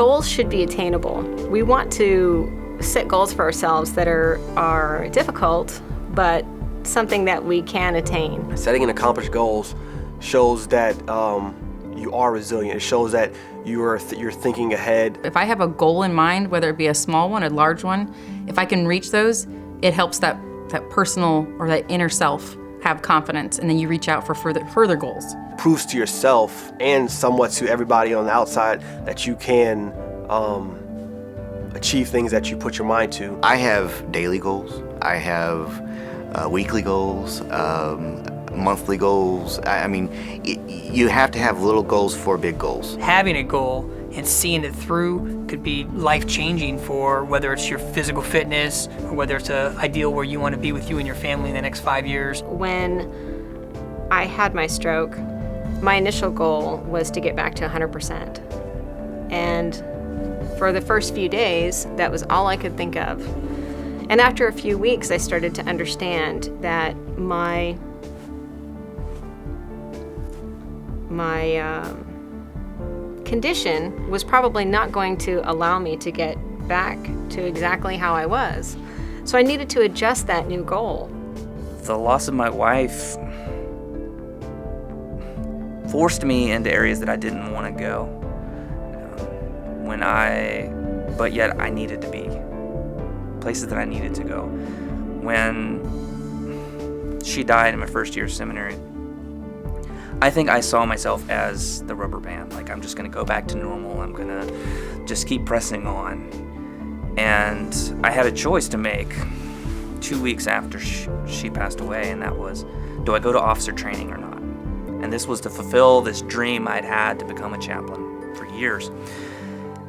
goals should be attainable. We want to set goals for ourselves that are difficult, but something that we can attain. Setting and accomplished goals shows that you are resilient. It shows that you're thinking ahead. If I have a goal in mind, whether it be a small one, a large one, if I can reach those, it helps that personal or that inner self have confidence, and then you reach out for further goals. Proves to yourself and somewhat to everybody on the outside that you can achieve things that you put your mind to. I have daily goals. I have weekly goals, monthly goals. I mean, you have to have little goals for big goals. Having a goal and seeing it through could be life-changing for whether it's your physical fitness or whether it's an ideal where you want to be with you and your family in the next 5 years. When I had my stroke, my initial goal was to get back to 100%. And for the first few days, that was all I could think of. And after a few weeks, I started to understand that my condition was probably not going to allow me to get back to exactly how I was. So I needed to adjust that new goal. The loss of my wife forced me into areas that I didn't want to go. But yet I needed to be. Places that I needed to go. When she died in my first year of seminary, I think I saw myself as the rubber band. Like, I'm just gonna go back to normal. I'm gonna just keep pressing on. And I had a choice to make 2 weeks after she passed away, and that was, do I go to officer training or not? And this was to fulfill this dream I'd had to become a chaplain for years.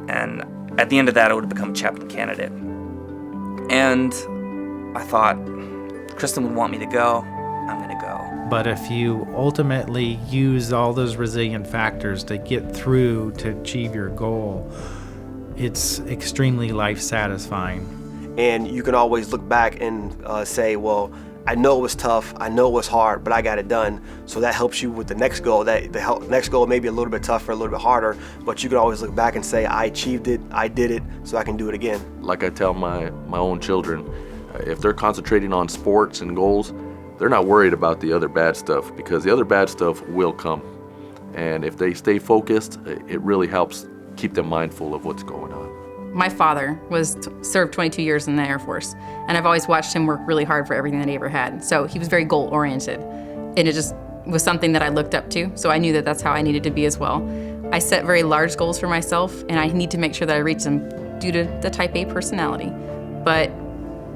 And at the end of that, I would have become a chaplain candidate. And I thought, Kristen would want me to go, I'm gonna go. But if you ultimately use all those resilient factors to get through to achieve your goal, it's extremely life satisfying. And you can always look back and say, well, I know it was tough, I know it was hard, but I got it done. So that helps you with the next goal. The next goal may be a little bit tougher, a little bit harder, but you can always look back and say, I achieved it, I did it, so I can do it again. Like I tell my own children, if they're concentrating on sports and goals, they're not worried about the other bad stuff, because the other bad stuff will come. And if they stay focused, it really helps keep them mindful of what's going on. My father served 22 years in the Air Force, and I've always watched him work really hard for everything that he ever had. So he was very goal-oriented, and it just was something that I looked up to, so I knew that that's how I needed to be as well. I set very large goals for myself, and I need to make sure that I reach them due to the Type A personality. But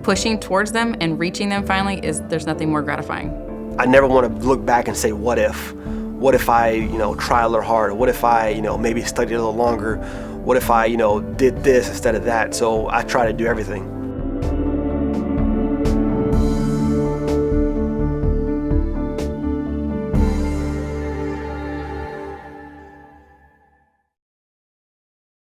pushing towards them and reaching them finally, there's nothing more gratifying. I never want to look back and say, what if? What if I, try a little harder? What if I, maybe studied a little longer? What if I, did this instead of that? So I try to do everything.